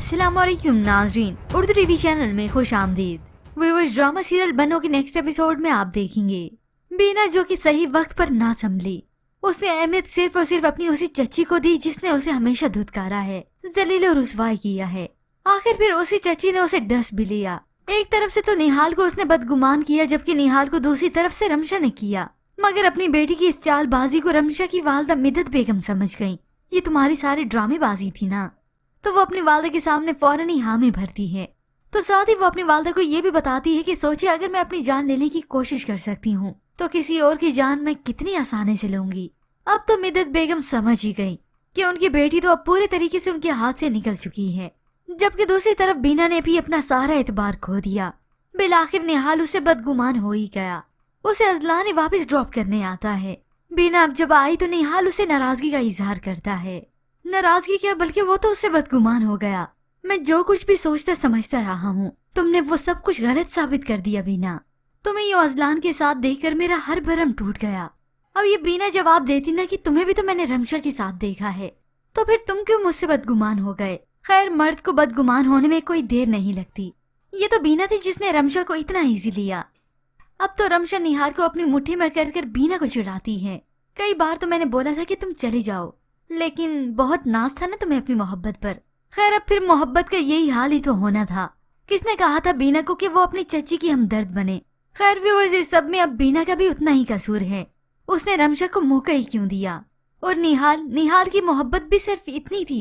अस्सलाम वालेकुम नाज़रीन, उर्दू टीवी चैनल में खुश आमदीद। व्यूअर्स, ड्रामा सीरियल बनो के नेक्स्ट एपिसोड में आप देखेंगे बीना जो कि सही वक्त पर ना संभली। उसने अहमियत सिर्फ और सिर्फ अपनी उसी चच्ची को दी जिसने उसे हमेशा धुतकारा है, जलील और रुसवाई किया है। आखिर फिर उसी चच्ची ने उसे डस भी लिया। एक तरफ से तो निहाल को उसने बदगुमान किया, जबकि निहाल को दूसरी तरफ से रमशा ने किया। मगर अपनी बेटी की इस चालबाजी को रमशा की वालदा मिदत बेगम समझ गयी। ये तुम्हारी सारी ड्रामेबाजी थी ना। तो वो अपनी वालदा के सामने फौरन ही हामी भरती है। तो साथ ही वो अपनी वालदा को ये भी बताती है कि सोचिए, अगर मैं अपनी जान लेने की कोशिश कर सकती हूँ तो किसी और की जान मैं कितनी आसानी से लूंगी। अब तो मिदत बेगम समझ ही गई कि उनकी बेटी तो अब पूरे तरीके से उनके हाथ से निकल चुकी है, जबकि दूसरी तरफ बीना ने भी अपना सारा एतबार खो दिया। बिलाखिर निहाल उसे बदगुमान हो ही गया। उसे अजलान ही वापस ड्रॉप करने आता है। बीना अब जब आई तो निहाल उसे नाराजगी का इजहार करता है। नाराजगी क्या, बल्कि वो तो उससे बदगुमान हो गया। मैं जो कुछ भी सोचता समझता रहा हूँ, तुमने वो सब कुछ गलत साबित कर दिया बीना। तुम्हें ये अजलान के साथ देखकर मेरा हर भरम टूट गया। अब ये बीना जवाब देती ना कि तुम्हें भी तो मैंने रमशा के साथ देखा है, तो फिर तुम क्यों मुझसे बदगुमान हो गए। खैर, मर्द को बदगुमान होने में कोई देर नहीं लगती। ये तो बीना थी जिसने रमशा को इतना ईजी लिया। अब तो रमशा निहाल को अपनी मुट्ठी में कर बीना को चिढ़ाती है। कई बार तो मैंने बोला था कि तुम चली जाओ, लेकिन बहुत नाज था ना तुम्हें अपनी मोहब्बत पर। खैर, अब फिर मोहब्बत का यही हाल ही तो होना था। किसने कहा था बीना को कि वो अपनी चच्ची की हमदर्द बने। खैर व्यूअर्स, इस सब में अब बीना का भी उतना ही कसूर है। उसने रमशा को मौका ही क्यों दिया। और निहाल की मोहब्बत भी सिर्फ इतनी थी।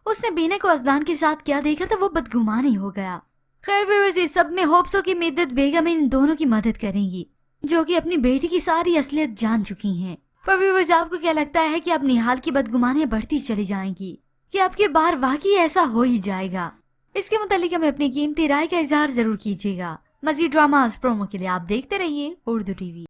उसने बीना को अजलान के साथ क्या देखा था, वो बदगुमान ही हो गया। खैर व्यूअर्स, इस सब में होप्सो की मिदत बेगम इन दोनों की मदद करेंगी, जो कि अपनी बेटी की सारी असलियत जान चुकी हैं। पर व्यूअर्स, आपको क्या लगता है कि अब निहाल की बदगुमानियां बढ़ती चली जाएंगी कि आपके बार वाकई ऐसा हो ही जाएगा? इसके मुतालिक हमें अपनी कीमती राय का इजहार जरूर कीजिएगा। मजीद ड्रामास प्रोमो के लिए आप देखते रहिए उर्दू टीवी।